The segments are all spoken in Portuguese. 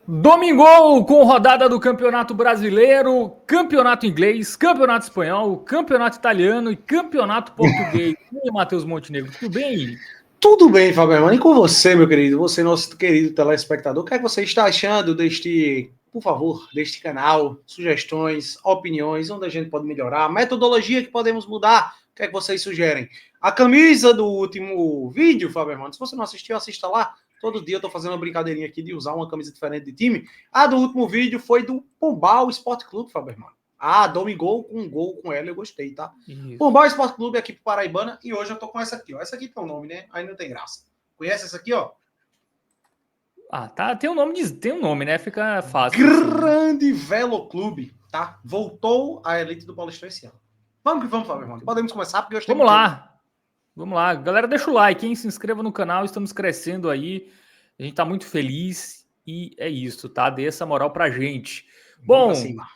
Domingou com rodada do Campeonato Brasileiro, Campeonato Inglês, Campeonato Espanhol, Campeonato Italiano e Campeonato Português. E aí, Matheus Montenegro, tudo bem? Tudo bem, Fábio Hermano. E com você, meu querido? Você, nosso querido telespectador, o que é que você está achando por favor, deste canal? Sugestões, opiniões, onde a gente pode melhorar, metodologia que podemos mudar, o que é que vocês sugerem? A camisa do último vídeo, Fábio Hermano, se você não assistiu, assista lá. Todo dia eu tô fazendo uma brincadeirinha aqui de usar uma camisa diferente de time. A do último vídeo foi do Pombal Esporte Clube, Fábio Hermano. Ah, Domingol com um gol com ela, eu gostei, tá? Isso. Pombal Esporte Clube aqui pro Paraibana e hoje eu tô com essa aqui, ó. Essa aqui tem um nome, né? Aí não tem graça. Conhece essa aqui, ó? Ah, tá. Tem um nome, né? Fica fácil assim. Grande Velo Clube, tá? Voltou à elite do Paulistão esse ano. Vamos que vamos, Fábio Hermano. Podemos começar porque hoje tem Vamos muito jogo. lá. Vamos lá. Galera, deixa o like, hein? Se inscreva no canal, estamos crescendo aí. A gente tá muito feliz e é isso, tá? Dê essa moral pra gente. Vamos pra Bom, cima.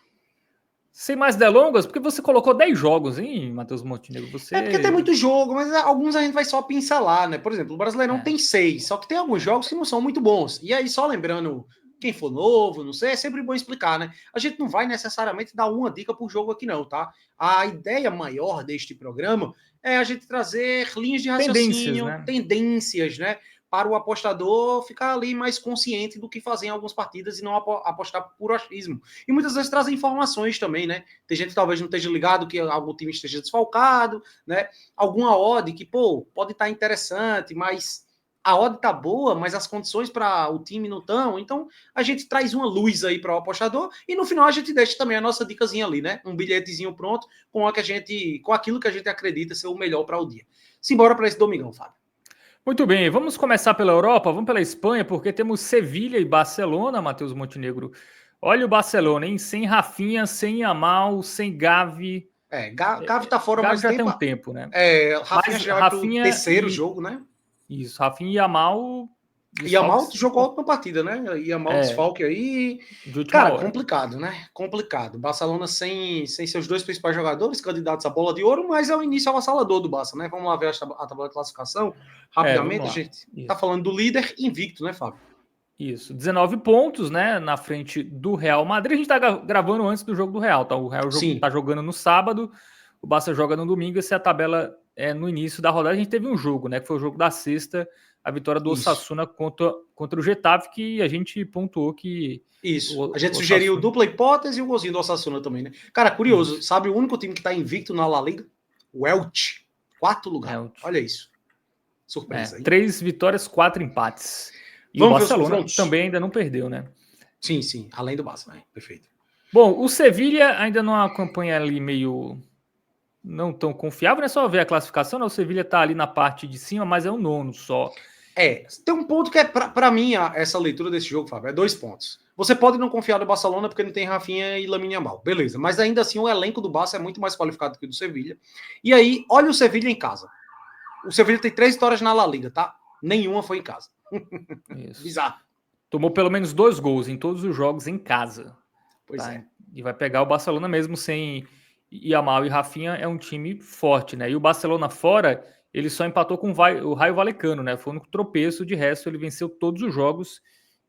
sem mais delongas, porque você colocou 10 jogos, hein, Matheus Montenegro? É porque tem Você. muito jogo, mas alguns a gente vai só pincelar, né? Por exemplo, o Brasileirão É. tem 6, só que tem alguns jogos que não são muito bons. E aí, só lembrando, quem for novo, não sei, é sempre bom explicar, né? A gente não vai necessariamente dar uma dica por jogo aqui, não, tá? A ideia maior deste programa é a gente trazer linhas de Tendências, raciocínio, né? tendências, né? Para o apostador ficar ali mais consciente do que fazer em algumas partidas e não apostar por achismo. E muitas vezes trazem informações também, né? Tem gente que talvez não esteja ligado que algum time esteja desfalcado, né? Alguma odd que, pô, pode estar interessante, mas a odd tá boa, mas as condições para o time não estão. Então, a gente traz uma luz aí para o apostador e no final a gente deixa também a nossa dicasinha ali, né? Um bilhetezinho pronto com aquilo que a gente acredita ser o melhor para o dia. Simbora para esse domingão, Fábio. Muito bem, vamos começar pela Europa, vamos pela Espanha, porque temos Sevilha e Barcelona, Matheus Montenegro. Olha o Barcelona, hein? Sem Rafinha, sem Yamal, sem Gavi. Gavi tá fora há Gavi mais já tem tempo. um tempo, né? Rafinha Mas já vai pro Rafinha terceiro e. jogo, né? Isso, Rafinha e Yamal, Yamal desfalques jogou a última partida, né? Yamal é, desfalque aí. de última Cara, hora. complicado, né? Complicado. Barcelona sem seus dois principais jogadores, candidatos à bola de ouro, mas é o início avassalador do Barça, né? Vamos lá ver a tabela de classificação Vamos rapidamente. A lá. gente tá Isso. falando do líder invicto, né, Fábio? Isso, 19 pontos, né, na frente do Real Madrid. A gente tá gravando antes do jogo do Real, tá? O Real tá Sim, jogando no sábado, o Barça joga no domingo. Essa é a tabela no início da rodada. A gente teve um jogo, né, que foi o jogo da sexta, a vitória do isso. Osasuna contra o Getafe, que a gente pontuou que Isso. A gente o sugeriu Osasuna... dupla hipótese e o golzinho do Osasuna também, né? Cara, curioso, Isso, sabe o único time que tá invicto na La Liga? O Elche. Quarto é, lugar. Olha isso. Surpresa, hein? 3 vitórias, 4 empates. E o Vamos ver os Barcelona confrontos? também ainda não perdeu, né? Sim, sim. Além do Barça, né? Perfeito. Bom, o Sevilha ainda não acompanha ali meio não tão confiável, não é só ver a classificação, né? O Sevilha tá ali na parte de cima, mas é o nono só. Tem um ponto que é, para mim, essa leitura desse jogo, Fábio, é 2 pontos. Você pode não confiar no Barcelona porque não tem Rafinha e Lamine Yamal, beleza. Mas ainda assim, o elenco do Barça é muito mais qualificado que o do Sevilha. E aí, olha o Sevilha em casa. O Sevilha tem 3 vitórias na La Liga, tá? Nenhuma foi em casa. Isso. Bizarro. Tomou pelo menos 2 gols em todos os jogos em casa. Pois Tá? é. E vai pegar o Barcelona mesmo sem Yamal e Rafinha, é um time forte, né? E o Barcelona fora, ele só empatou com o Raio Vallecano, né? Foi um tropeço, de resto ele venceu todos os jogos,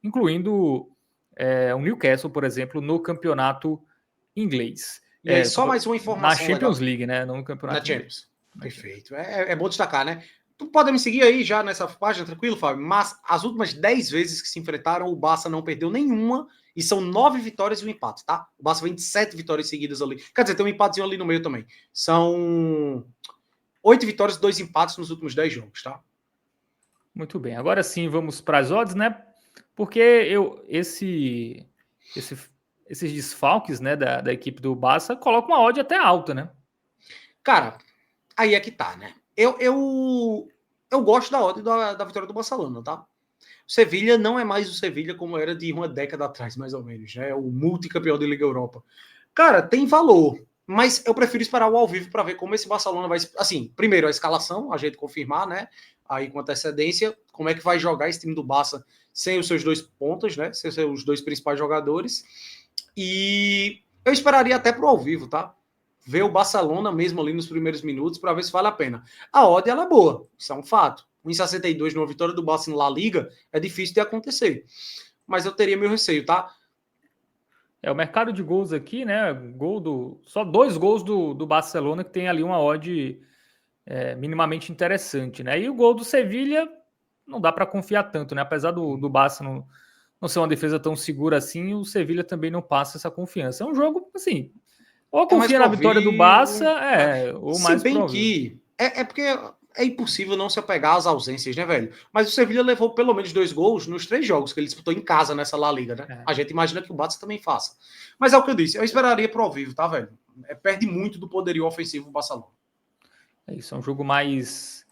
incluindo o Newcastle, por exemplo, no campeonato inglês. E aí, só mais uma Na informação legal Champions aqui. League, né? Não no Na campeonato inglês. Champions. Na Champions. Perfeito. É bom destacar, né? Tu pode me seguir aí já nessa página, tranquilo, Fábio? Mas as últimas 10 vezes que se enfrentaram, o Barça não perdeu nenhuma. E são 9 vitórias e um empate, tá? O Barça vem de 7 vitórias seguidas ali. Quer dizer, tem um empatezinho ali no meio também. São 8 vitórias e 2 empates nos últimos 10 jogos, tá? Muito bem. Agora sim, vamos para as odds, né? Porque esse, esses desfalques, né, da equipe do Barça colocam uma odd até alta, né? Cara, aí é que tá, né? Eu gosto da odd da vitória do Barcelona, tá? O Sevilha não é mais o Sevilha como era de uma década atrás, mais ou menos, né? O multicampeão da Liga Europa. Cara, tem valor, mas eu prefiro esperar o ao vivo para ver como esse Barcelona vai. Assim, primeiro a escalação, a gente confirmar, né? Aí com antecedência, como é que vai jogar esse time do Barça sem os seus 2 pontas, né? Sem os seus 2 principais jogadores. E eu esperaria até pro ao vivo, tá? Ver o Barcelona mesmo ali nos primeiros minutos para ver se vale a pena. A odd ela é boa, isso é um fato. 1,62 numa vitória do Barça na La Liga é difícil de acontecer. mas eu teria meu receio, tá? O mercado de gols aqui, né? Só 2 gols do Barcelona, que tem ali uma odd minimamente interessante, né? E o gol do Sevilha não dá para confiar tanto, né? Apesar do Barça não ser uma defesa tão segura assim, o Sevilha também não passa essa confiança. É um jogo, assim, ou É mais confia na vitória do Barça, provável. ou Se mais bem provável. que é porque é impossível não se apegar às ausências, né, velho? Mas o Sevilla levou pelo menos 2 gols nos 3 jogos que ele disputou em casa nessa La Liga, né? É, A gente imagina que o Barça também faça. Mas é o que eu disse, eu esperaria pro ao vivo, tá, velho? Perde muito do poderio ofensivo do Barcelona. isso, é um jogo mais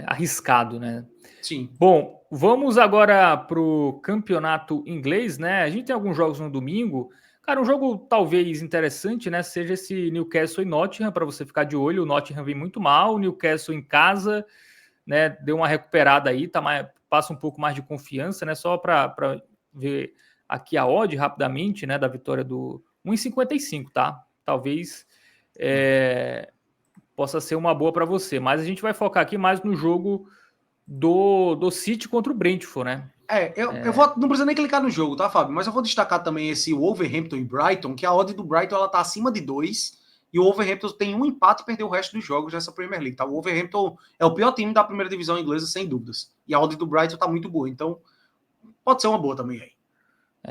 arriscado, né? Sim. Bom, vamos agora para o campeonato inglês, né? A gente tem alguns jogos no domingo. Cara, um jogo talvez interessante, né? Seja esse Newcastle e Nottingham, para você ficar de olho. O Nottingham vem muito mal, o Newcastle em casa, né? Deu uma recuperada aí, passa um pouco mais de confiança, né? Só para ver aqui a odd rapidamente, né? Da vitória do 1,55, tá? Talvez possa ser uma boa para você, mas a gente vai focar aqui mais no jogo do City contra o Brentford, né? Eu vou, não precisa nem clicar no jogo, tá, Fábio? Mas eu vou destacar também esse Wolverhampton e Brighton, que a odd do Brighton ela tá acima de 2 e o Wolverhampton tem um empate e perdeu o resto dos jogos dessa Premier League, tá? O Wolverhampton é o pior time da primeira divisão inglesa, sem dúvidas. E a odd do Brighton tá muito boa, então pode ser uma boa também aí.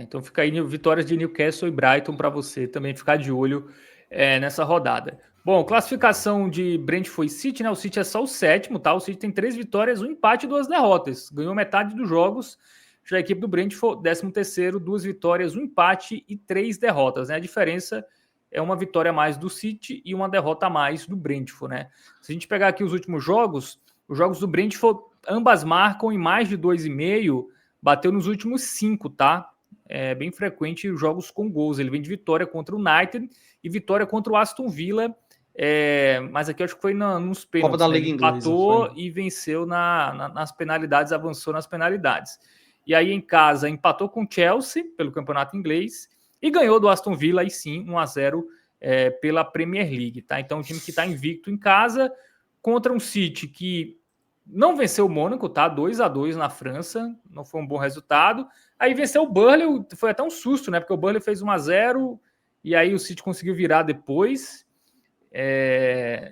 Então fica aí vitórias de Newcastle e Brighton para você também ficar de olho nessa rodada. Bom, classificação de Brentford e City, né? O City é só o 7º, tá? O City tem 3 vitórias, um empate e 2 derrotas. Ganhou metade dos jogos. Já a equipe do Brentford, 13º, 2 vitórias, um empate e 3 derrotas, né? A diferença é uma vitória a mais do City e uma derrota a mais do Brentford, né? Se a gente pegar aqui os últimos jogos, os jogos do Brentford, ambas marcam em mais de 2,5, bateu nos últimos 5, tá? É bem frequente os jogos com gols. Ele vem de vitória contra o United e vitória contra o Aston Villa. Mas aqui eu acho que foi nos Copa pênaltis, da né? Liga Ele Inglesa, empatou foi. e venceu nas penalidades, avançou nas penalidades. E aí em casa empatou com o Chelsea pelo campeonato inglês e ganhou do Aston Villa, aí sim, 1-0 pela Premier League, tá? Então o time que está invicto em casa contra um City que não venceu o Mônaco, tá? 2-2 na França, não foi um bom resultado. Aí venceu o Burnley, foi até um susto, né? Porque o Burnley fez 1-0 e aí o City conseguiu virar depois.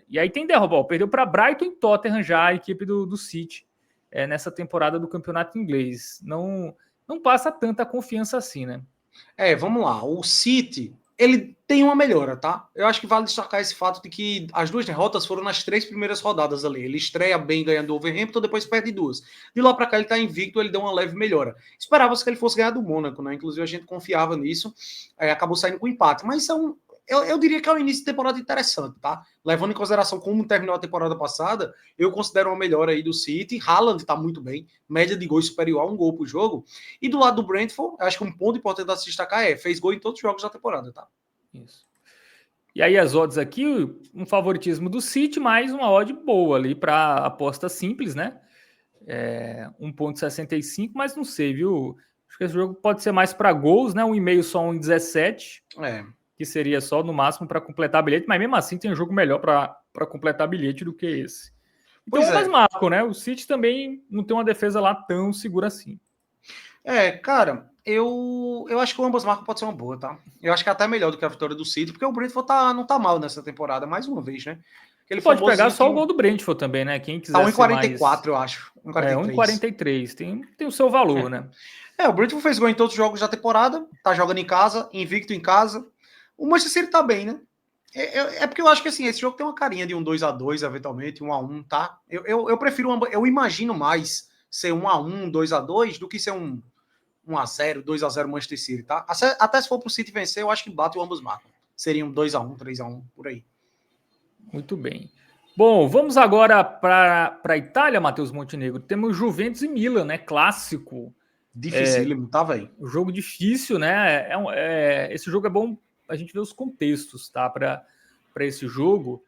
E aí tem derrubou, perdeu para Brighton e Tottenham já, a equipe do City, nessa temporada do campeonato inglês. Não passa tanta confiança assim, né? Vamos lá. O City, ele tem uma melhora, tá? Eu acho que vale destacar esse fato de que as 2 derrotas foram nas 3 primeiras rodadas ali. Ele estreia bem ganhando o Wolverhampton, depois perde 2. De lá para cá ele tá invicto, ele deu uma leve melhora. Esperava-se que ele fosse ganhar do Mônaco, né? Inclusive a gente confiava nisso. Acabou saindo com empate. Mas eu diria que é um início de temporada interessante, tá? Levando em consideração como terminou a temporada passada, eu considero uma melhora aí do City. Haaland tá muito bem, média de gols superior a 1 gol por jogo. E do lado do Brentford, acho que um ponto importante a se destacar fez gol em todos os jogos da temporada, tá? Isso. E aí as odds aqui, um favoritismo do City, mais uma odd boa ali para aposta simples, né? 1,65, mas não sei, viu? Acho que esse jogo pode ser mais para gols, né? 1,5 só 1,17. Que seria só no máximo para completar bilhete, mas mesmo assim tem um jogo melhor para completar bilhete do que esse. Então ambas marcam, né? O City também não tem uma defesa lá tão segura assim. Cara, eu acho que o ambas marcas pode ser uma boa, tá? Eu acho que é até melhor do que a vitória do City, porque o Brentford não tá mal nessa temporada, mais uma vez, né? Aquele pode pegar só o gol do Brentford também, né? Quem quiser tá 1,44, mais... eu acho. 1,43. 1,43. Tem o seu valor, né? O Brentford fez gol em todos os jogos da temporada, tá jogando em casa, invicto em casa. O Manchester City tá bem, né? Porque eu acho que assim, esse jogo tem uma carinha de um 2-2, eventualmente, 1-1, tá? Eu prefiro, eu imagino mais ser 1-1, 2-2, do que ser 1-0, 2-0 Manchester City, tá? Até se for pro City vencer, eu acho que bate o ambos marcam. Seria um 2-1, 3-1, por aí. Muito bem. Bom, vamos agora para a Itália, Matheus Montenegro. Temos Juventus e Milan, né? Clássico. Dificílimo, tá, velho? Jogo difícil, né? Esse jogo é bom a gente ver os contextos, tá? Para esse jogo.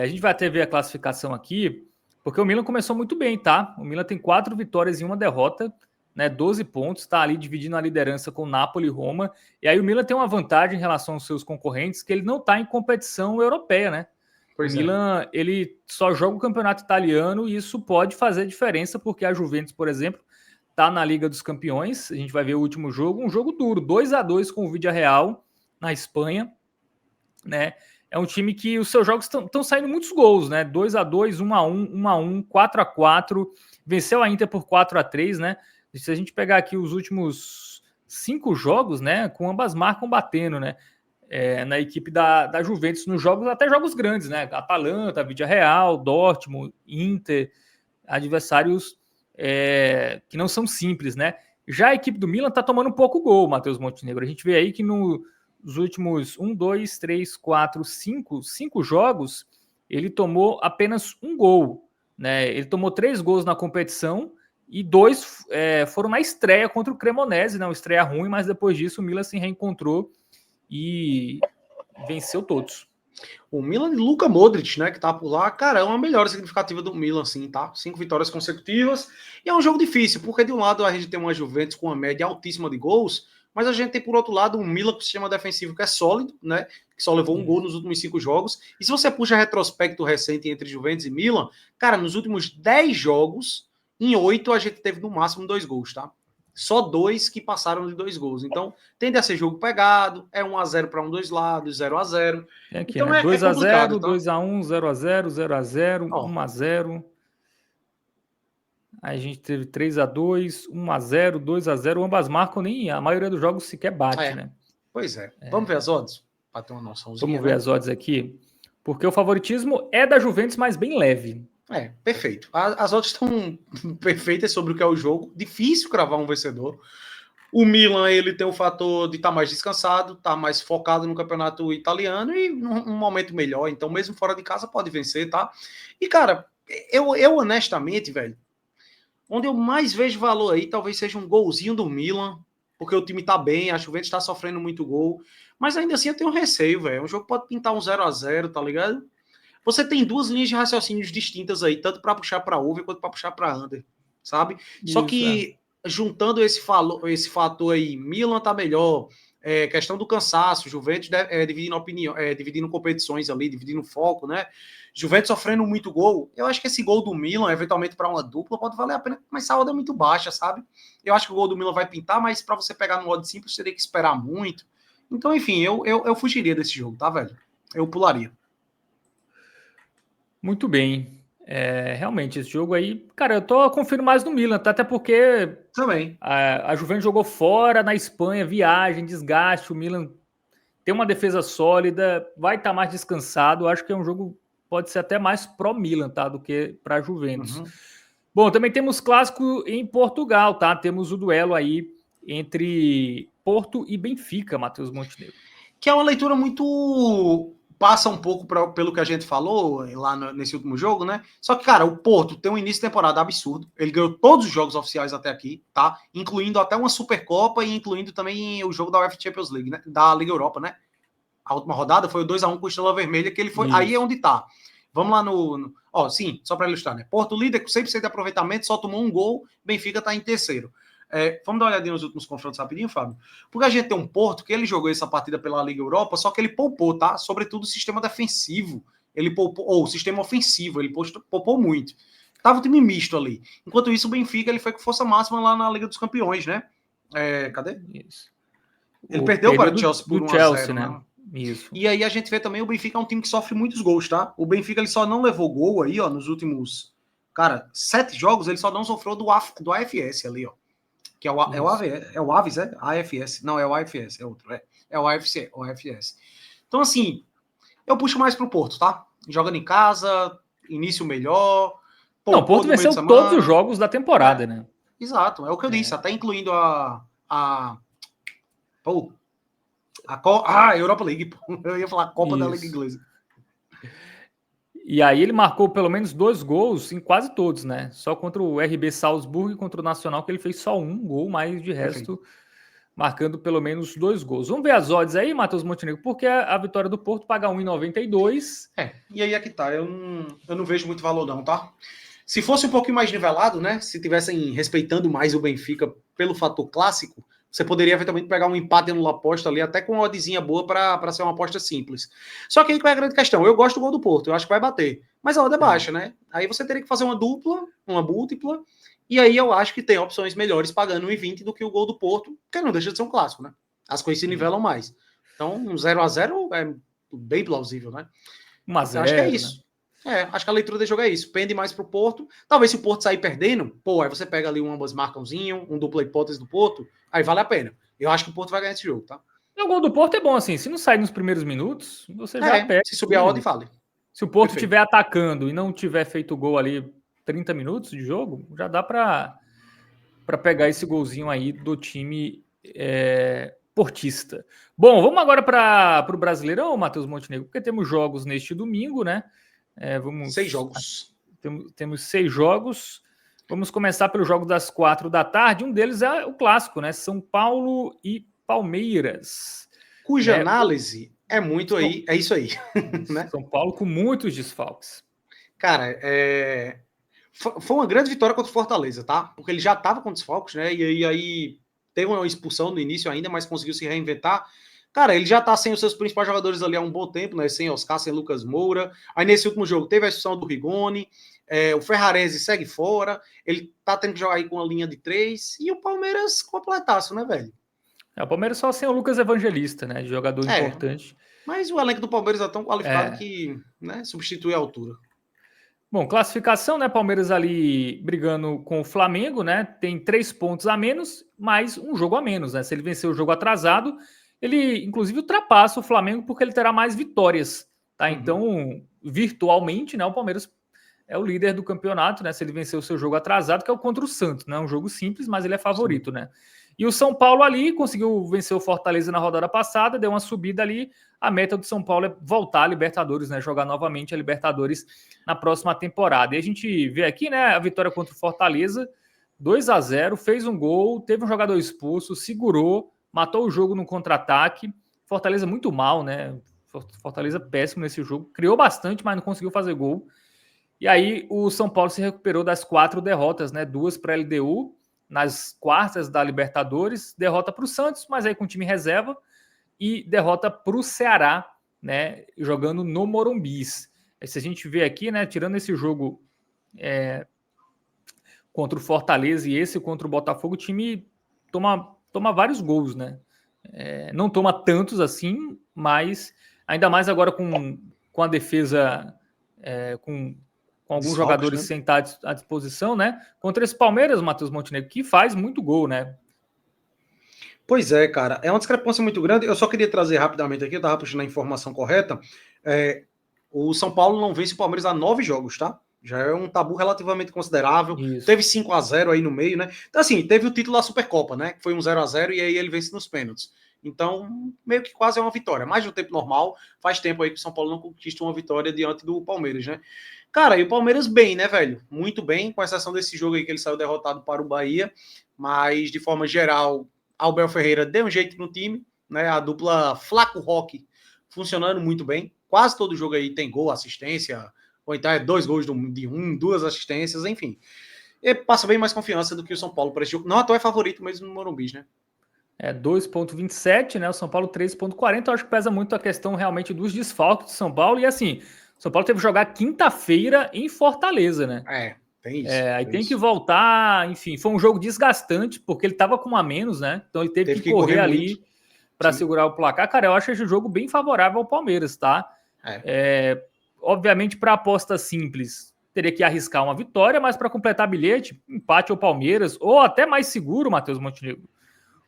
A gente vai até ver a classificação aqui, porque o Milan começou muito bem, tá? O Milan tem 4 vitórias e 1 derrota, né? 12 pontos, tá ali dividindo a liderança com Napoli e Roma. E aí o Milan tem uma vantagem em relação aos seus concorrentes, que ele não tá em competição europeia, né? O Milan, ele só joga o campeonato italiano e isso pode fazer diferença, porque a Juventus, por exemplo, tá na Liga dos Campeões. A gente vai ver o último jogo, um jogo duro, 2-2 com o Villarreal na Espanha, né? É um time que os seus jogos estão saindo muitos gols, né? 2-2, 1-1, 1-1, 4-4. Venceu a Inter por 4-3, né? Se a gente pegar aqui os últimos 5 jogos, né? Com ambas marcas batendo, né? Na equipe da Juventus, nos jogos, até jogos grandes, né? Atalanta, Villarreal, Dortmund, Inter, adversários que não são simples, né? Já a equipe do Milan tá tomando um pouco gol, Matheus Montenegro. A gente vê aí que nos últimos 5 jogos, ele tomou apenas um gol, né? Ele tomou 3 gols na competição e 2 foram na estreia contra o Cremonese, né? Uma estreia ruim, mas depois disso o Milan se reencontrou e venceu todos. O Milan de Luka Modric, né, que tá por lá, cara, é uma melhora significativa do Milan, assim, tá? 5 vitórias consecutivas. E é um jogo difícil, porque de um lado a gente tem uma Juventus com uma média altíssima de gols, mas a gente tem, por outro lado, um Milan com sistema defensivo que é sólido, né? Que só levou um gol nos últimos 5 jogos. E se você puxa retrospecto recente entre Juventus e Milan, cara, nos últimos 10 jogos, em 8 a gente teve no máximo 2 gols, tá? Só 2 que passaram de 2 gols. Então, tende a ser jogo pegado, é 1-0 para um dos lados, 0-0. Aqui, Então né? 2-0, tá? 2-1, 0-0, 0-0, 1-0. Aí a gente teve 3-2, 1-0, 2-0. Ambas marcam, nem a maioria dos jogos sequer bate, né? Pois é. Vamos ver as odds? Para ter uma noçãozinha. Vamos ver as odds aqui. Porque o favoritismo é da Juventus, mas bem leve. Perfeito. As odds estão perfeitas sobre o que é o jogo. Difícil cravar um vencedor. O Milan, ele tem o fator de estar mais descansado, estar mais focado no campeonato italiano e num momento melhor. Então, mesmo fora de casa, pode vencer, tá? E, cara, eu honestamente, velho, onde eu mais vejo valor aí, talvez seja um golzinho do Milan, porque o time tá bem, a Juventus tá sofrendo muito gol. Mas ainda assim eu tenho receio, velho. O jogo pode pintar um 0-0, tá ligado? Você tem 2 linhas de raciocínios distintas aí, tanto para puxar para over quanto para puxar para under, sabe? Isso, só que juntando esse fator aí, Milan tá melhor, questão do cansaço, Juventus dividindo opinião, dividindo competições ali, dividindo foco, né? Juventus sofrendo muito gol. Eu acho que esse gol do Milan, eventualmente para uma dupla, pode valer a pena, mas essa odd é muito baixa, sabe? Eu acho que o gol do Milan vai pintar, mas para você pegar no odd simples, você teria que esperar muito. Então, enfim, eu fugiria desse jogo, tá, velho? Eu pularia. Muito bem. Realmente, esse jogo aí, cara, eu tô confiando mais no Milan, tá? Até porque também a Juventus jogou fora na Espanha, viagem, desgaste, o Milan tem uma defesa sólida, vai estar mais descansado. Eu acho que é um jogo, pode ser até mais pró-Milan, tá? Do que para a Juventus. Uhum. Bom, também temos clássico em Portugal, tá? Temos o duelo aí entre Porto e Benfica, Matheus Montenegro. Que é uma leitura muito... passa um pouco pelo que a gente falou lá nesse último jogo, né? Só que, cara, o Porto tem um início de temporada absurdo. Ele ganhou todos os jogos oficiais até aqui, tá? Incluindo até uma Supercopa e incluindo também o jogo da UEFA Champions League, né? Da Liga Europa, né? A última rodada foi o 2-1 com o Estrela Vermelha, que ele foi... Isso. Aí é onde tá. Vamos lá no... Ó, sim, só para ilustrar, né? Porto líder com 100% de aproveitamento, só tomou um gol, Benfica tá em terceiro. Vamos dar uma olhadinha nos últimos confrontos rapidinho, Fábio? Porque a gente tem um Porto que ele jogou essa partida pela Liga Europa, só que ele poupou, tá? Sobretudo o sistema defensivo. Ele poupou, ou o sistema ofensivo, ele poupou muito. Tava um time misto ali. Enquanto isso, o Benfica ele foi com força máxima lá na Liga dos Campeões, né? Cadê? Isso. Ele perdeu para o Chelsea por 1-0, né? Isso. E aí a gente vê também o Benfica é um time que sofre muitos gols, tá? O Benfica ele só não levou gol aí, ó, nos últimos, 7 jogos, ele só não sofreu do AFS ali, ó. Que é o Aves, é? AFS. Não, é o AFS, é outro. É o AFS. Então, assim, eu puxo mais pro Porto, tá? Jogando em casa, início melhor. Não, o Porto venceu todos os jogos da temporada, né? Exato, é o que eu disse, até incluindo a Europa League. Eu ia falar Copa da Liga Inglesa. E aí ele marcou pelo menos 2 gols em quase todos, né? Só contra o RB Salzburg e contra o Nacional, que ele fez só 1 gol, mas de resto, marcando pelo menos 2 gols. Vamos ver as odds aí, Matheus Montenegro, porque a vitória do Porto paga 1,92. E aí é que tá, eu não vejo muito valor não, tá? Se fosse um pouquinho mais nivelado, né? Se tivessem respeitando mais o Benfica pelo fator clássico, você poderia eventualmente pegar um empate no aposta ali, até com uma oddzinha boa para ser uma aposta simples. Só que aí qual é a grande questão? Eu gosto do gol do Porto, eu acho que vai bater. Mas a odd é baixa, né? Aí você teria que fazer uma dupla, uma múltipla, E aí eu acho que tem opções melhores pagando 1,20 do que o gol do Porto, que não deixa de ser um clássico, né? As coisas se nivelam mais. Então, um 0-0 é bem plausível, né? 1 a Então, acho que é 0, né? isso. Acho que a leitura do jogo é isso. Pende mais pro Porto. Talvez se o Porto sair perdendo, pô, aí você pega ali um ambas marcãozinho, um dupla hipótese do Porto, aí vale a pena. Eu acho que o Porto vai ganhar esse jogo, tá? O gol do Porto é bom, assim, se não sair nos primeiros minutos, você já pega. Se subir a odd, fale. Se o Porto Perfeito. estiver atacando e não tiver feito gol ali 30 minutos de jogo, já dá para pegar esse golzinho aí do time portista. Bom, vamos agora para o Brasileirão, Matheus Montenegro, porque temos jogos neste domingo, né? 6 jogos. Temos 6 jogos. Vamos começar pelo jogo das 4 da tarde. Um deles é o clássico, né? São Paulo e Palmeiras. Cuja análise é muito aí, é isso aí. Né? São Paulo com muitos desfalques. Cara, foi uma grande vitória contra o Fortaleza, tá? Porque ele já estava com desfalques, né? E aí teve uma expulsão no início ainda, mas conseguiu se reinventar. Cara, ele já tá sem os seus principais jogadores ali há um bom tempo, né? Sem Oscar, sem Lucas Moura. Aí nesse último jogo teve a expulsão do Rigoni, o Ferrarese segue fora, ele tá tendo que jogar aí com a linha de 3, e o Palmeiras completaço, né, velho? O Palmeiras só sem o Lucas Evangelista, né? De jogador importante. Mas o elenco do Palmeiras é tão qualificado que, né, substitui a altura. Bom, classificação, né? Palmeiras ali brigando com o Flamengo, né? Tem 3 pontos a menos, mais um jogo a menos, né? Se ele vencer o jogo atrasado, ele inclusive ultrapassa o Flamengo porque ele terá mais vitórias, tá? Então, virtualmente, né? O Palmeiras é o líder do campeonato, né? Se ele vencer o seu jogo atrasado, que é o contra o Santos, né? Um jogo simples, mas ele é favorito, né? E o São Paulo ali conseguiu vencer o Fortaleza na rodada passada, deu uma subida ali. A meta do São Paulo é voltar à Libertadores, né? Jogar novamente a Libertadores na próxima temporada. E a gente vê aqui, né, a vitória contra o Fortaleza, 2-0, fez um gol, teve um jogador expulso, segurou, matou o jogo no contra-ataque. Fortaleza muito mal, né? Fortaleza péssimo nesse jogo, criou bastante, mas não conseguiu fazer gol. E aí o São Paulo se recuperou das 4 derrotas, né? 2 para a LDU nas quartas da Libertadores, derrota para o Santos, mas aí com time reserva, e derrota para o Ceará, né? Jogando no Morumbis. Se a gente vê aqui, né? Tirando esse jogo contra o Fortaleza e esse contra o Botafogo, o time toma vários gols, né? Não toma tantos assim, mas ainda mais agora com a defesa com alguns jogadores, né, sem estar à disposição, né? Contra esse Palmeiras, Matheus Montenegro, que faz muito gol, né? Pois é, cara. É uma discrepância muito grande. Eu só queria trazer rapidamente aqui, eu estava puxando a informação correta. O São Paulo não vence o Palmeiras há 9 jogos, tá? Já é um tabu relativamente considerável. Isso. Teve 5-0 aí no meio, né? Então, assim, teve o título da Supercopa, né? Que foi um 0-0 e aí ele vence nos pênaltis. Então, meio que quase é uma vitória. Mais do tempo normal, faz tempo aí que o São Paulo não conquista uma vitória diante do Palmeiras, né? Cara, e o Palmeiras bem, né, velho? Muito bem, com exceção desse jogo aí que ele saiu derrotado para o Bahia. Mas, de forma geral, Abel Ferreira deu um jeito no time, né? A dupla Flaco Roque funcionando muito bem. Quase todo jogo aí tem gol, assistência, ou então 2 gols de 2 assistências, enfim. E passa bem mais confiança do que o São Paulo para esse jogo. Não à toa é favorito mesmo no Morumbi, né? 2,27, né? O São Paulo 3,40. Eu acho que pesa muito a questão realmente dos desfalques de São Paulo. E assim, o São Paulo teve que jogar quinta-feira em Fortaleza, né? Tem isso. Aí tem que voltar, enfim, foi um jogo desgastante, porque ele estava com um a menos, né? Então ele teve que correr ali para segurar o placar. Cara, eu acho esse jogo bem favorável ao Palmeiras, tá? Obviamente, para aposta simples, teria que arriscar uma vitória, mas para completar bilhete, empate ao Palmeiras, ou até mais seguro, Matheus Montenegro.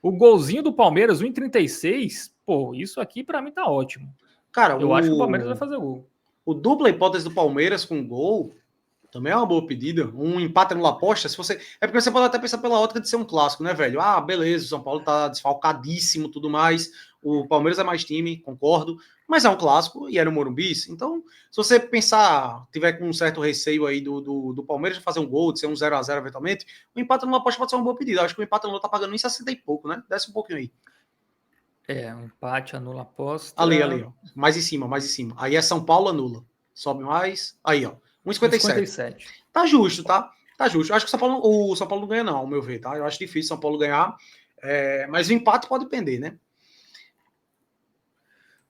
O golzinho do Palmeiras, 1,36, pô, isso aqui para mim tá ótimo. Cara, eu acho que o Palmeiras vai fazer gol. O dupla hipótese do Palmeiras com gol também é uma boa pedida. Um empate no aposta, se você. É porque você pode até pensar pela ótica de ser um clássico, né, velho? Ah, beleza, o São Paulo tá desfalcadíssimo, tudo mais. O Palmeiras é mais time, concordo. Mas é um clássico e é no Morumbi. Então, se você pensar, tiver com um certo receio aí do Palmeiras de fazer um gol, de ser um 0-0 eventualmente, o empate no aposta pode ser uma boa pedida. Acho que o empate no tá pagando em 60 e pouco, né? Desce um pouquinho aí. Um empate, anula a aposta. Ali, ó. Mais em cima. Aí é São Paulo, anula. Sobe mais. Aí, ó. 1,57. Tá justo, tá? Tá justo. Acho que o São Paulo não ganha, não, ao meu ver, tá? Eu acho difícil o São Paulo ganhar. Mas o empate pode pender, né?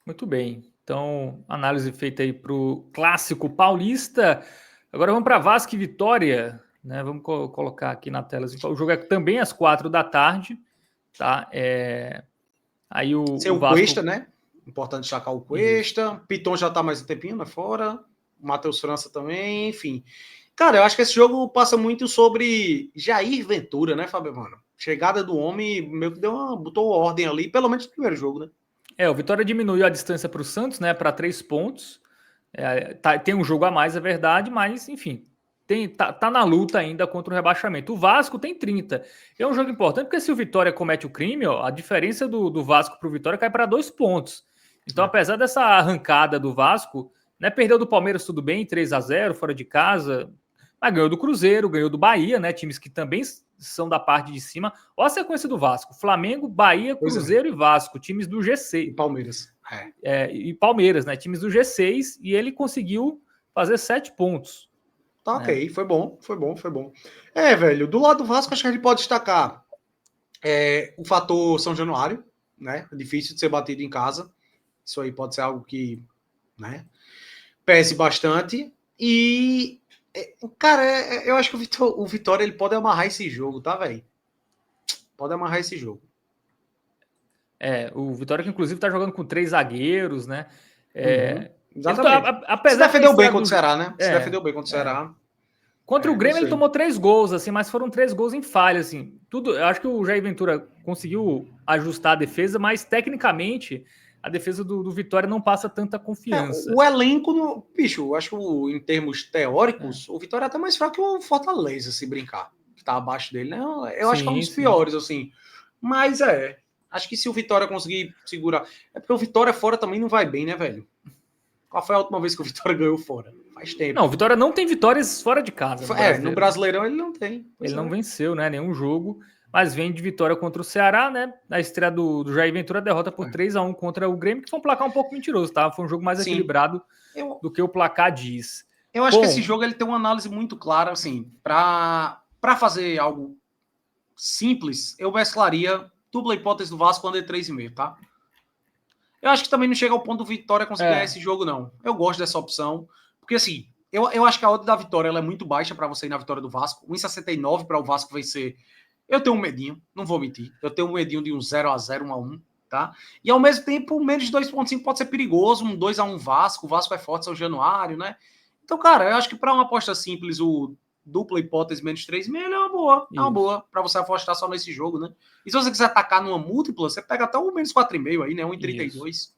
Muito bem. Então, análise feita aí para o clássico paulista. Agora vamos para Vasco e Vitória. né? Vamos colocar aqui na tela. O jogo é também às 4 da tarde, tá? Aí o Vasco... Cuesta, né? Importante destacar o Cuesta. Piton já tá mais um tempinho, né? Fora. Matheus França também, enfim. Cara, eu acho que esse jogo passa muito sobre Jair Ventura, né, Fábio, mano? Chegada do homem meio que botou ordem ali, pelo menos no primeiro jogo, né? O Vitória diminuiu a distância para o Santos, né, para 3 pontos. Tem um jogo a mais, é verdade, mas, enfim, tá na luta ainda contra o rebaixamento. O Vasco tem 30. É um jogo importante, porque se o Vitória comete o crime, ó, a diferença do Vasco para o Vitória cai para 2 pontos. Então, apesar dessa arrancada do Vasco, né, perdeu do Palmeiras tudo bem, 3-0, fora de casa, mas ganhou do Cruzeiro, ganhou do Bahia, né, times que também são da parte de cima. Olha a sequência do Vasco: Flamengo, Bahia, Cruzeiro e Vasco, times do G6. E Palmeiras. E Palmeiras, né? Times do G6, e ele conseguiu fazer 7 pontos. Tá, ok, foi bom. Velho, do lado do Vasco, acho que a gente pode destacar o fator São Januário, né? Difícil de ser batido em casa. Isso aí pode ser algo que, né, pese bastante. E, cara, eu acho que o Vitória ele pode amarrar esse jogo, tá, velho? Pode amarrar esse jogo. O Vitória que inclusive tá jogando com 3 zagueiros, né? Exatamente. Se defendeu bem contra o Ceará, né? Se defendeu bem contra o Ceará. Contra o Grêmio ele tomou 3 gols, assim, mas foram 3 gols em falha, assim. Eu acho que o Jair Ventura conseguiu ajustar a defesa, mas tecnicamente a defesa do Vitória não passa tanta confiança. O elenco, bicho, eu acho que em termos teóricos, o Vitória é até mais fraco que o Fortaleza, se brincar, que tá abaixo dele, né? Eu acho que é um dos piores, assim. Mas acho que se o Vitória conseguir segurar... É porque o Vitória fora também não vai bem, né, velho? Qual foi a última vez que o Vitória ganhou fora? Faz tempo. Não, o Vitória não tem vitórias fora de casa. No Brasileirão ele não tem. Ele não venceu, né, nenhum jogo, mas vem de vitória contra o Ceará, né? Na estreia do Jair Ventura, derrota por 3-1 contra o Grêmio, que foi um placar um pouco mentiroso, tá? Foi um jogo mais equilibrado do que o placar diz. Eu acho que esse jogo ele tem uma análise muito clara, assim, para fazer algo simples, eu mesclaria dupla hipótese do Vasco under 3,5, tá? Eu acho que também não chega ao ponto do Vitória conseguir ganhar esse jogo, não. Eu gosto dessa opção, porque assim, eu acho que a odd da vitória ela é muito baixa para você ir na vitória do Vasco. 1,69 para o Vasco vencer. Eu tenho um medinho, não vou mentir. Eu tenho um medinho de um 0-0, 1-1, tá? E ao mesmo tempo, menos de 2,5 pode ser perigoso, um 2-1 Vasco. O Vasco é forte, São Januário, né? Então, cara, eu acho que para uma aposta simples, o dupla hipótese menos 3,5 é uma boa. É uma boa para você apostar só nesse jogo, né? E se você quiser atacar numa múltipla, você pega até o menos 4,5 aí, né? 1,32.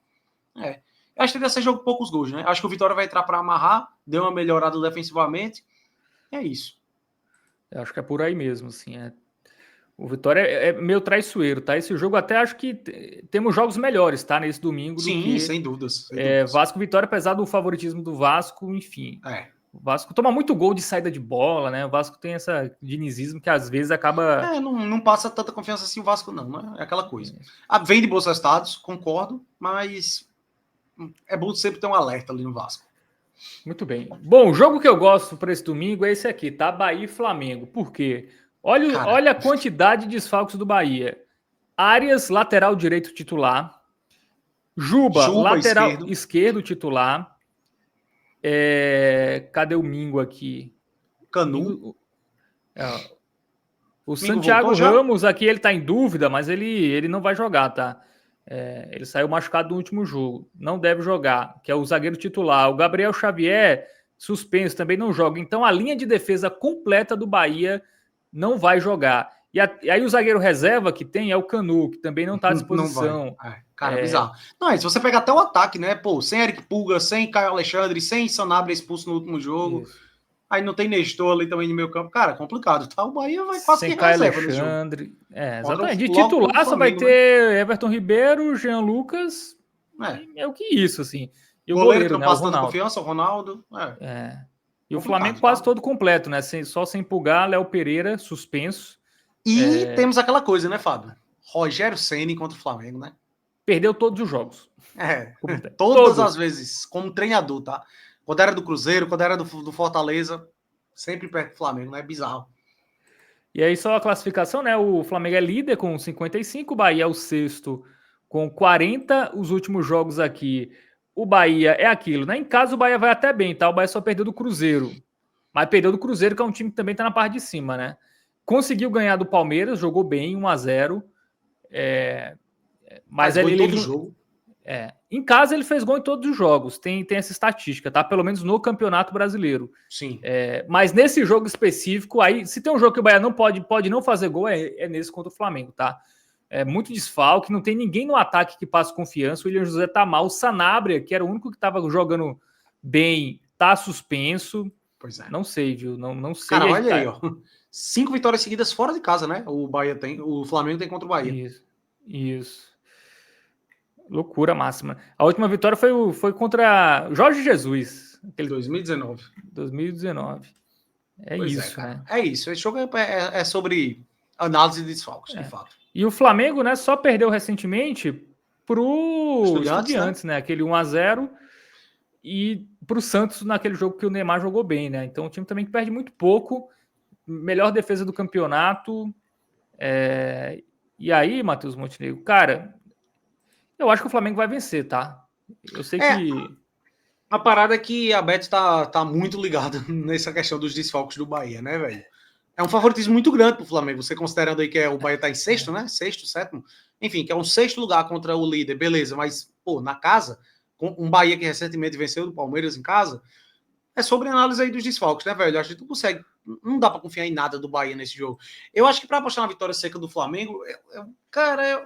Eu acho que deve ser jogo poucos gols, né? Acho que o Vitória vai entrar para amarrar, deu uma melhorada defensivamente. É isso. Eu acho que é por aí mesmo, assim. O Vitória é meio traiçoeiro, tá? Esse jogo até acho que temos jogos melhores, tá? Nesse domingo. Sim, sem dúvidas. Vasco e Vitória, apesar do favoritismo do Vasco, enfim. O Vasco toma muito gol de saída de bola, né? O Vasco tem essa dinizismo que às vezes acaba... não passa tanta confiança assim o Vasco, não, né? É aquela coisa. Vem de bons resultados, concordo, mas é bom sempre ter um alerta ali no Vasco. Muito bem. Bom, o jogo que eu gosto para esse domingo é esse aqui, tá? Bahia e Flamengo. Por quê? Olha a quantidade de desfalques do Bahia. Arias, lateral direito titular. Juba lateral esquerdo titular. Cadê o Mingo aqui? Canu. O Santiago Ramos aqui, ele tá em dúvida, mas ele não vai jogar, tá? Ele saiu machucado no último jogo. Não deve jogar, que é o zagueiro titular. O Gabriel Xavier, suspenso, também não joga. Então a linha de defesa completa do Bahia não vai jogar. E aí o zagueiro reserva que tem é o Canu, que também não está à disposição. Cara, bizarro. Não, se você pegar até o ataque, né? Pô, sem Eric Pulga, sem Caio Alexandre, sem Sanabria expulso no último jogo. Isso. Aí não tem Nestor ali também no meio campo. Cara, complicado, tá? O Bahia vai quase sem que Caio Alexandre. Exatamente. De titular só vai ter Everton Ribeiro, Jean Lucas. É o que isso, assim. E o goleiro não passa tanta confiança, o Ronaldo. E o Flamengo quase todo completo, né? Só sem Pulgar, Léo Pereira, suspenso. E temos aquela coisa, né, Fábio? Rogério Ceni contra o Flamengo, né? Perdeu todos os jogos. Todas as vezes, como treinador, tá? Quando era do Cruzeiro, quando era do Fortaleza, sempre perto do Flamengo, né? Bizarro. E aí só a classificação, né? O Flamengo é líder com 55, o Bahia é o sexto com 40. Os últimos jogos aqui, o Bahia é aquilo, né? Em casa o Bahia vai até bem, tá? O Bahia só perdeu do Cruzeiro. Mas perdeu do Cruzeiro, que é um time que também está na parte de cima, né? Conseguiu ganhar do Palmeiras, jogou bem, 1-0. Mas Faz gol em todo jogo. Em casa ele fez gol em todos os jogos, tem essa estatística, tá? Pelo menos no Campeonato Brasileiro. Sim. Mas nesse jogo específico, aí, se tem um jogo que o Bahia não pode não fazer gol, é nesse contra o Flamengo, tá? É muito desfalque, não tem ninguém no ataque que passe confiança. O William José tá mal, o Sanabria, que era o único que tava jogando bem, tá suspenso. Pois é. Não sei, viu? Não sei. Cara, olha aí, ó. 5 vitórias seguidas fora de casa, né? O Flamengo tem contra o Bahia. Isso. Loucura máxima. A última vitória foi contra Jorge Jesus. 2019. 2019. Isso, né? É isso. Esse jogo é sobre análise de desfalques, de fato. E o Flamengo, né, só perdeu recentemente pro Estudiantes, né? Aquele 1-0 e pro Santos naquele jogo que o Neymar jogou bem, né? Então o time também que perde muito pouco, melhor defesa do campeonato. E aí, Matheus Montenegro, cara, eu acho que o Flamengo vai vencer, tá? Eu sei que a parada é que a Bet tá muito ligada nessa questão dos desfalques do Bahia, né, velho? É um favoritismo muito grande pro Flamengo, você considerando aí que o Bahia tá em sexto, né? Sexto, sétimo. Enfim, que é um sexto lugar contra o líder, beleza. Mas, pô, na casa, com um Bahia que recentemente venceu do Palmeiras em casa, é sobre análise aí dos desfalques, né, velho? Acho que tu consegue. Não dá pra confiar em nada do Bahia nesse jogo. Eu acho que pra apostar na vitória seca do Flamengo,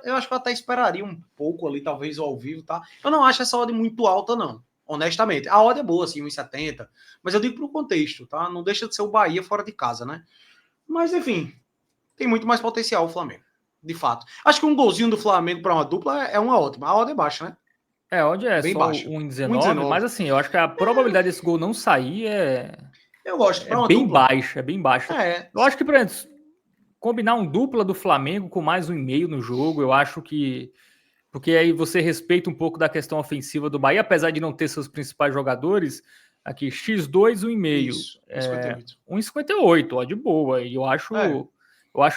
eu acho que eu até esperaria um pouco ali, talvez ao vivo, tá? Eu não acho essa odd muito alta, não. Honestamente. A odd é boa, assim, 1,70. Mas eu digo pro contexto, tá? Não deixa de ser o Bahia fora de casa, né? Mas, enfim, tem muito mais potencial o Flamengo. De fato. Acho que um golzinho do Flamengo para uma dupla é uma ótima. A odd é baixa, né? onde é bem só baixo. 1,19, mas assim, eu acho que a probabilidade desse gol não sair eu gosto, é bem baixa, é bem baixa. Eu acho que, por exemplo, combinar um dupla do Flamengo com mais 1,5 no jogo, eu acho que porque aí você respeita um pouco da questão ofensiva do Bahia, apesar de não ter seus principais jogadores, aqui X2, 1,5. Isso, 1,58. 1,58, ó, de boa. E eu acho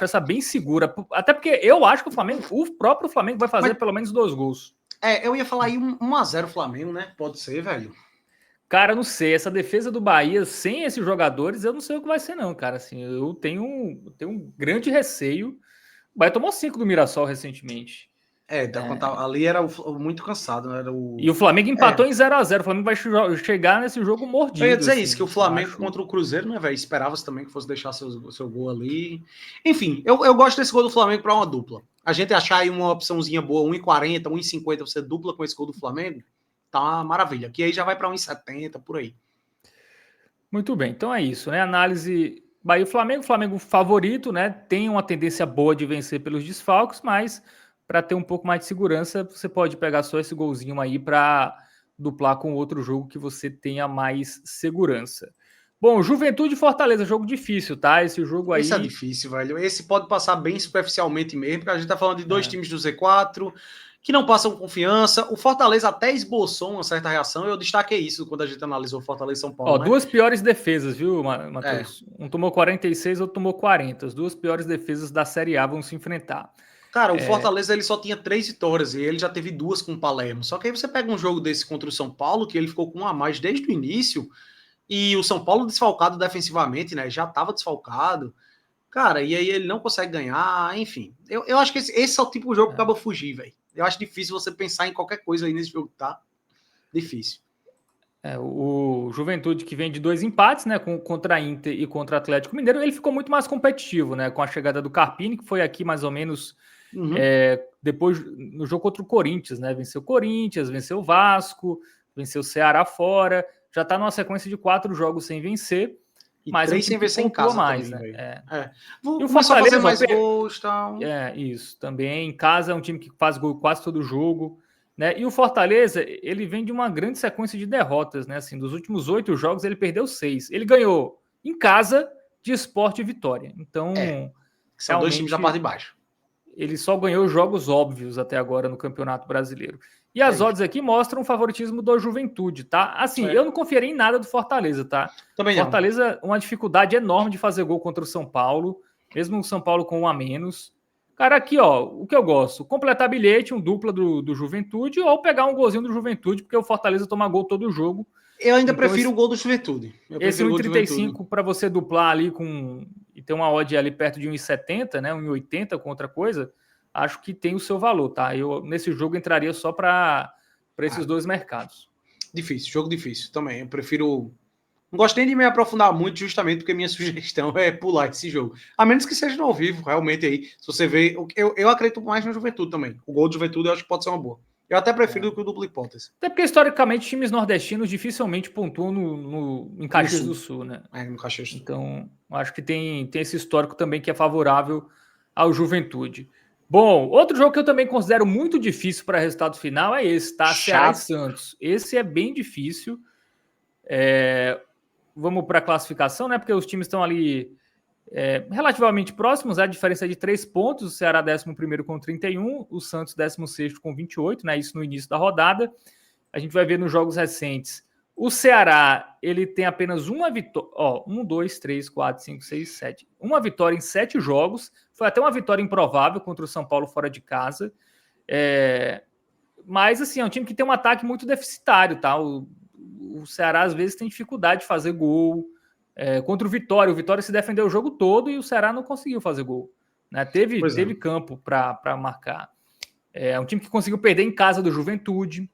essa bem segura. Até porque eu acho que o próprio Flamengo vai fazer pelo menos 2 gols. Eu ia falar aí 1-0 Flamengo, né? Pode ser, velho. Cara, não sei. Essa defesa do Bahia, sem esses jogadores, eu não sei o que vai ser, não, cara. Assim, eu tenho um grande receio. O Bahia tomou 5 do Mirassol recentemente. Ali era muito cansado, né? E o Flamengo empatou em 0-0. O Flamengo vai chegar nesse jogo mordido. Eu ia dizer isso, que o Flamengo contra o Cruzeiro, né, velho? Esperava-se também que fosse deixar seu gol ali. Enfim, eu gosto desse gol do Flamengo para uma dupla. A gente achar aí uma opçãozinha boa, 1,40, 1,50, você dupla com esse gol do Flamengo, tá uma maravilha. Que aí já vai para 1,70, por aí. Muito bem, então é isso, né? Análise Bahia e Flamengo favorito, né? Tem uma tendência boa de vencer pelos desfalques, mas para ter um pouco mais de segurança, você pode pegar só esse golzinho aí para duplar com outro jogo que você tenha mais segurança. Bom, Juventude e Fortaleza, jogo difícil, tá? Esse jogo aí. Esse é difícil, velho. Esse pode passar bem superficialmente mesmo, porque a gente tá falando de dois times do Z4 que não passam confiança. O Fortaleza até esboçou uma certa reação. Eu destaquei isso quando a gente analisou Fortaleza e São Paulo. Né? Duas piores defesas, viu, Matheus? Um tomou 46, outro tomou 40. As duas piores defesas da Série A vão se enfrentar. Cara, o Fortaleza ele só tinha 3 vitórias e ele já teve 2 com o Palermo. Só que aí você pega um jogo desse contra o São Paulo, que ele ficou com 1 a mais desde o início, e o São Paulo desfalcado defensivamente, né? Já estava desfalcado. Cara, e aí ele não consegue ganhar, enfim. Eu acho que esse é o tipo de jogo que acaba fugir, velho. Eu acho difícil você pensar em qualquer coisa aí nesse jogo, tá? Difícil. O Juventude, que vem de 2 empates, né, contra a Inter e contra o Atlético Mineiro, ele ficou muito mais competitivo, né, com a chegada do Carpini, que foi aqui mais ou menos depois no jogo contra o Corinthians, né, venceu o Corinthians, venceu o Vasco, venceu o Ceará fora, já tá numa sequência de 4 jogos sem vencer, e mas 3 sem vencer em casa mais, também, né? E o Fortaleza fazer mais gols, tal. Isso, também em casa é um time que faz gol quase todo jogo. Né? E o Fortaleza, ele vem de uma grande sequência de derrotas, né? Assim, dos últimos 8 jogos, ele perdeu 6. Ele ganhou em casa de Sport e Vitória. Então, são 2 times da parte de baixo. Ele só ganhou jogos óbvios até agora no Campeonato Brasileiro. E as odds aqui mostram o favoritismo da Juventude, tá? Assim, eu não confiaria em nada do Fortaleza, tá? Também Fortaleza, uma dificuldade enorme de fazer gol contra o São Paulo, mesmo o São Paulo com 1 a menos. Cara, aqui, ó, o que eu gosto, completar bilhete, um dupla do Juventude, ou pegar um golzinho do Juventude, porque o Fortaleza toma gol todo jogo. Eu ainda Então, prefiro o gol do Juventude. Esse 1,35 para você duplar ali e ter uma odd ali perto de 1,70, né? 1,80 com outra coisa, acho que tem o seu valor, tá? Eu nesse jogo entraria só para esses dois mercados. Difícil, jogo difícil também. Eu prefiro. Não gosto nem de me aprofundar muito, justamente porque minha sugestão é pular esse jogo. A menos que seja no ao vivo, realmente aí. Se você vê. Eu acredito mais no Juventude também. O gol do Juventude eu acho que pode ser uma boa. Eu até prefiro do que o dupla hipótese. Até porque, historicamente, times nordestinos dificilmente pontuam em Caxias do Sul, né? No Caxias do Sul. Então, acho que tem esse histórico também que é favorável ao Juventude. Bom, outro jogo que eu também considero muito difícil para resultado final é esse, tá? Ceará e Santos. Esse é bem difícil. Vamos para a classificação, né? Porque os times estão ali relativamente próximos, a diferença é de 3 pontos, o Ceará 11º com 31, o Santos 16º com 28, né? Isso no início da rodada. A gente vai ver nos jogos recentes. O Ceará, ele tem apenas uma vitória, 1, 2, 3, 4, 5, 6, 7. Uma vitória em 7 jogos, foi até uma vitória improvável contra o São Paulo fora de casa. Mas, assim, é um time que tem um ataque muito deficitário, tá? O Ceará, às vezes, tem dificuldade de fazer gol. Contra o Vitória se defendeu o jogo todo e o Ceará não conseguiu fazer gol, né? Teve campo para marcar. É um time que conseguiu perder em casa do Juventude,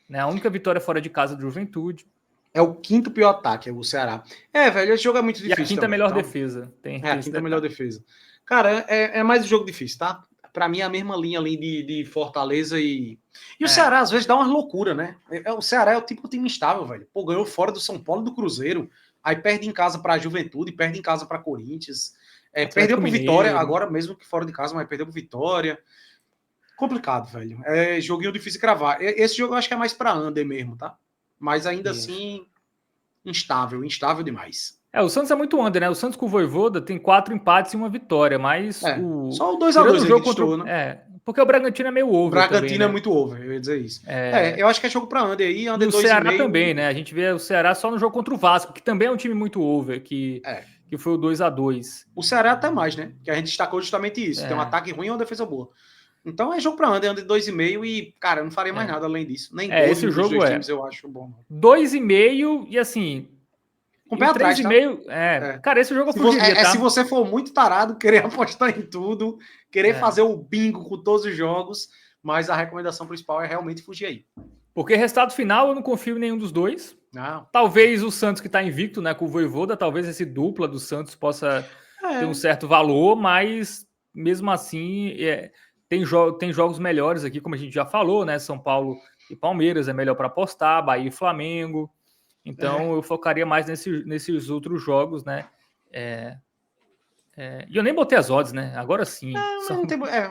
né? A única vitória fora de casa do Juventude. É o 5º pior ataque, é o Ceará. Velho, esse jogo é muito difícil. E a quinta também, melhor defesa. A quinta melhor defesa. Cara, é mais um jogo difícil, tá? Pra mim é a mesma linha ali de Fortaleza e o Ceará às vezes dá uma loucura, né? O Ceará é o tipo de time instável, velho. Pô, ganhou fora do São Paulo e do Cruzeiro. Aí perde em casa para a Juventude, perde em casa para Corinthians. Perdeu para Vitória, agora mesmo que fora de casa, mas perdeu para Vitória. Complicado, velho. É joguinho difícil de cravar. Esse jogo eu acho que é mais para under mesmo, tá? Mas ainda assim, instável demais. O Santos é muito under, né? O Santos com o Vojvoda tem 4 empates e 1 vitória, mas só o 2x2 jogo contra né? Porque o Bragantino é meio over. O Bragantino também, né? É muito over, eu ia dizer isso. Eu acho que é jogo para under aí, under 2,5. O Ceará também, né? A gente vê o Ceará só no jogo contra o Vasco, que também é um time muito over, que foi o 2-2. O Ceará até mais, né? Que a gente destacou justamente isso. Tem um ataque ruim e uma defesa boa. Então é jogo para under 2,5 e, cara, eu não faria mais nada além disso. Nem esse jogo dos dois times eu acho bom. 2,5 e assim... Com o pé atrás, 3,5. Cara, esse jogo eu fugiria, tá? Se você for muito tarado, querer apostar em tudo, querer fazer o bingo com todos os jogos, mas a recomendação principal é realmente fugir aí. Porque resultado final eu não confio em nenhum dos dois. Não. Talvez o Santos que está invicto, né, com o Vojvoda, talvez esse dupla do Santos possa ter um certo valor, mas mesmo assim tem jogos melhores aqui, como a gente já falou, né? São Paulo e Palmeiras é melhor para apostar, Bahia e Flamengo. Então eu focaria mais nesses outros jogos, né? E eu nem botei as odds, né? Agora sim.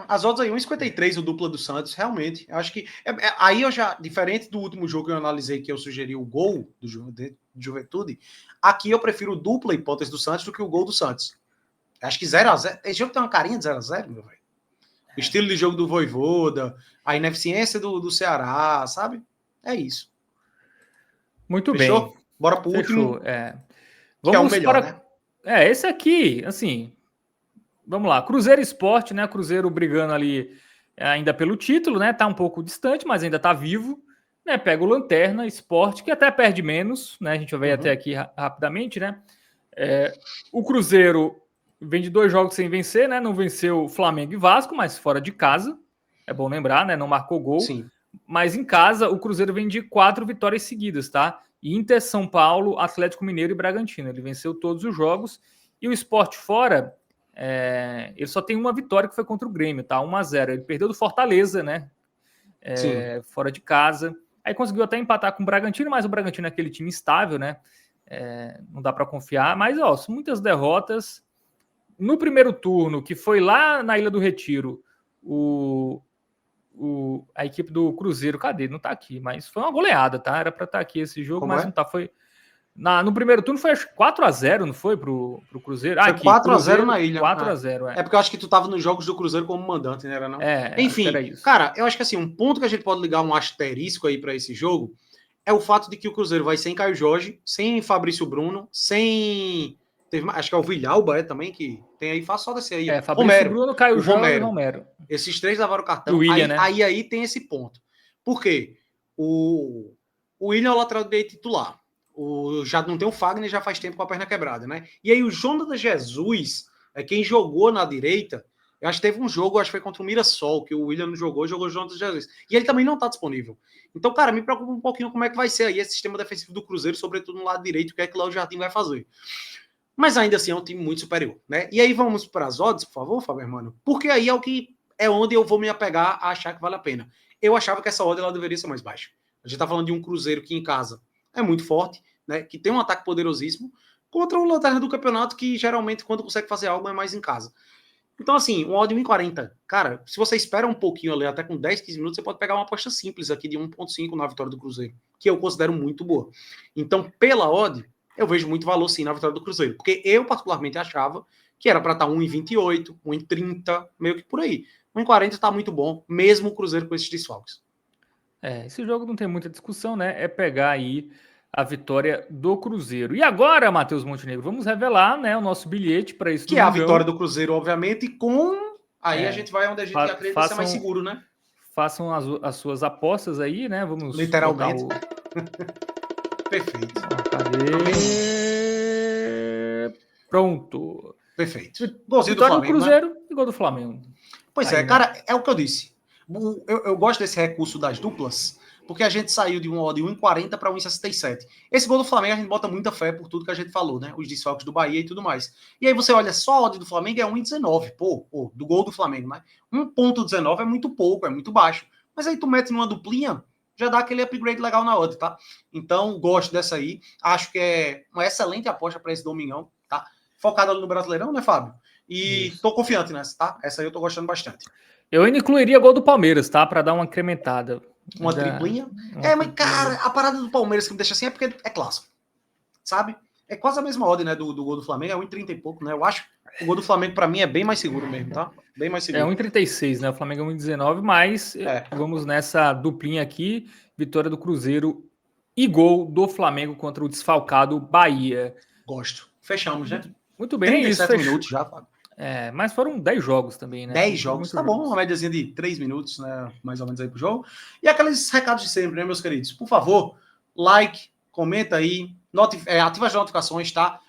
As odds aí, 1,53 o dupla do Santos, realmente. Eu acho que. Aí eu já, diferente do último jogo que eu analisei, que eu sugeri o gol do Juventude, aqui eu prefiro dupla hipótese do Santos do que o gol do Santos. Acho que 0x0. Esse jogo tem uma carinha de 0x0, meu velho. O estilo de jogo do Vojvoda, a ineficiência do Ceará, sabe? É isso. Muito Fechou? Bem. Bora pro último. Vamos que é o melhor, né? Esse aqui, assim, vamos lá. Cruzeiro Esporte, né? Cruzeiro brigando ali ainda pelo título, né? Tá um pouco distante, mas ainda tá vivo. Né? Pega o Lanterna Esporte, que até perde menos, né? A gente vai até aqui rapidamente, né? O Cruzeiro vem de 2 jogos sem vencer, né? Não venceu Flamengo e Vasco, mas fora de casa. É bom lembrar, né? Não marcou gol. Sim. Mas em casa, o Cruzeiro vem de 4 vitórias seguidas, tá? Inter, São Paulo, Atlético Mineiro e Bragantino. Ele venceu todos os jogos. E o Sport fora, ele só tem uma vitória que foi contra o Grêmio, tá? 1-0. Ele perdeu do Fortaleza, né? Fora de casa. Aí conseguiu até empatar com o Bragantino, mas o Bragantino é aquele time estável, né? Não dá para confiar. Mas, são muitas derrotas. No primeiro turno, que foi lá na Ilha do Retiro, a equipe do Cruzeiro, cadê? Não tá aqui, mas foi uma goleada, tá? Era para estar aqui esse jogo, mas não tá. Foi no primeiro turno foi 4-0, não foi pro Cruzeiro? Foi 4-0 na Ilha. 4-0, É porque eu acho que tu tava nos jogos do Cruzeiro como mandante, não era não? Enfim, cara, eu acho que assim, um ponto que a gente pode ligar um asterisco aí para esse jogo é o fato de que o Cruzeiro vai sem Caio Jorge, sem Fabrício Bruno, sem... acho que é o Villalba também, que tem aí, faz só descer aí. Fabrício Romero, Bruno, Caio Jorge e Romero. Esses 3 lavaram o cartão. William, né? Aí tem esse ponto. Por quê? O o William é o lateral direito titular. Já não tem o Fagner, já faz tempo com a perna quebrada, né? E aí o Jonas Jesus é quem jogou na direita. Eu acho que teve um jogo, acho que foi contra o Mirassol, que o William não jogou o Jonas Jesus. E ele também não tá disponível. Então, cara, me preocupa um pouquinho como é que vai ser aí esse sistema defensivo do Cruzeiro, sobretudo no lado direito, o que é que o Jardim vai fazer. Mas ainda assim é um time muito superior, né? E aí vamos para as odds, por favor, Fábio Hermano, porque aí é onde eu vou me apegar a achar que vale a pena. Eu achava que essa odd ela deveria ser mais baixa. A gente tá falando de um Cruzeiro que em casa é muito forte, né? Que tem um ataque poderosíssimo, contra o lanterna do campeonato que geralmente quando consegue fazer algo é mais em casa. Então, assim, um odd 1,40. Cara, se você espera um pouquinho ali, até com 10, 15 minutos, você pode pegar uma aposta simples aqui de 1,5 na vitória do Cruzeiro, que eu considero muito boa. Então, pela odd, eu vejo muito valor sim na vitória do Cruzeiro, porque eu particularmente achava que era para estar 1,28, 1,30, meio que por aí. 1,40 está muito bom, mesmo o Cruzeiro com esses desfalques. Esse jogo não tem muita discussão, né? É pegar aí a vitória do Cruzeiro. E agora, Matheus Montenegro, vamos revelar, né, o nosso bilhete para esse que é a domingão. vitória do Cruzeiro, obviamente, com... Aí a gente vai onde a gente acredita ser mais seguro, né? Façam as suas apostas aí, né? Vamos literalmente. Perfeito. Cadê? Pronto. Perfeito. Golzinho Vitória do Flamengo, do Cruzeiro, né? E gol do Flamengo. Pois aí, é, né? cara, é o que eu disse. Eu gosto desse recurso das duplas, porque a gente saiu de um odd 1,40 para 1,67. Esse gol do Flamengo a gente bota muita fé por tudo que a gente falou, né? Os desfalques do Bahia e tudo mais. E aí você olha só a odd do Flamengo é 1,19. Pô, do gol do Flamengo, né? 1,19 é muito pouco, é muito baixo. Mas aí tu mete numa duplinha, já dá aquele upgrade legal na odd, tá? Então, gosto dessa aí. Acho que é uma excelente aposta para esse domingão, tá? Focado ali no Brasileirão, né, Fábio? E Isso. tô confiante nessa, tá? Essa aí eu tô gostando bastante. Eu ainda incluiria gol do Palmeiras, tá? Para dar uma incrementada. Uma triplinha. Mas, cara, a parada do Palmeiras que me deixa assim é porque é clássico. Sabe? É quase a mesma ordem, né? Do gol do Flamengo. É 1,30 e pouco, né? Eu acho. O gol do Flamengo, pra mim, é bem mais seguro mesmo, tá? Bem mais seguro. 1,36, né? O Flamengo é 1,19, mas vamos nessa duplinha aqui. Vitória do Cruzeiro e gol do Flamengo contra o desfalcado Bahia. Gosto. Fechamos, né? Muito bem, 37 minutos já, Fábio. Mas foram 10 jogos também, né? 10 jogos, tá bom, uma médiazinha de 3 minutos, né? Mais ou menos aí pro jogo. E aqueles recados de sempre, né, meus queridos? Por favor, like, comenta aí, ativa as notificações, tá?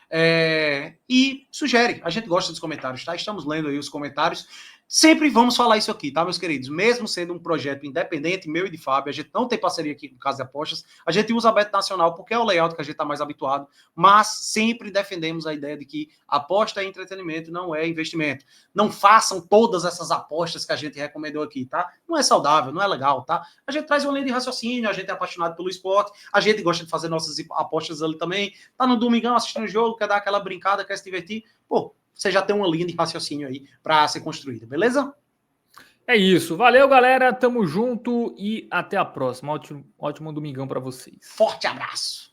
E sugere, a gente gosta dos comentários, tá? Estamos lendo aí os comentários. Sempre vamos falar isso aqui, tá, meus queridos? Mesmo sendo um projeto independente, meu e de Fábio, a gente não tem parceria aqui com Casa de Apostas, a gente usa a Bet Nacional porque é o layout que a gente está mais habituado, mas sempre defendemos a ideia de que aposta é entretenimento, não é investimento. Não façam todas essas apostas que a gente recomendou aqui, tá? Não é saudável, não é legal, tá? A gente traz uma linha de raciocínio, a gente é apaixonado pelo esporte, a gente gosta de fazer nossas apostas ali também, tá no domingão assistindo o jogo, quer dar aquela brincada, quer se divertir, pô, você já tem uma linha de raciocínio aí para ser construída, beleza? É isso. Valeu, galera. Tamo junto e até a próxima. Ótimo domingão para vocês. Forte abraço.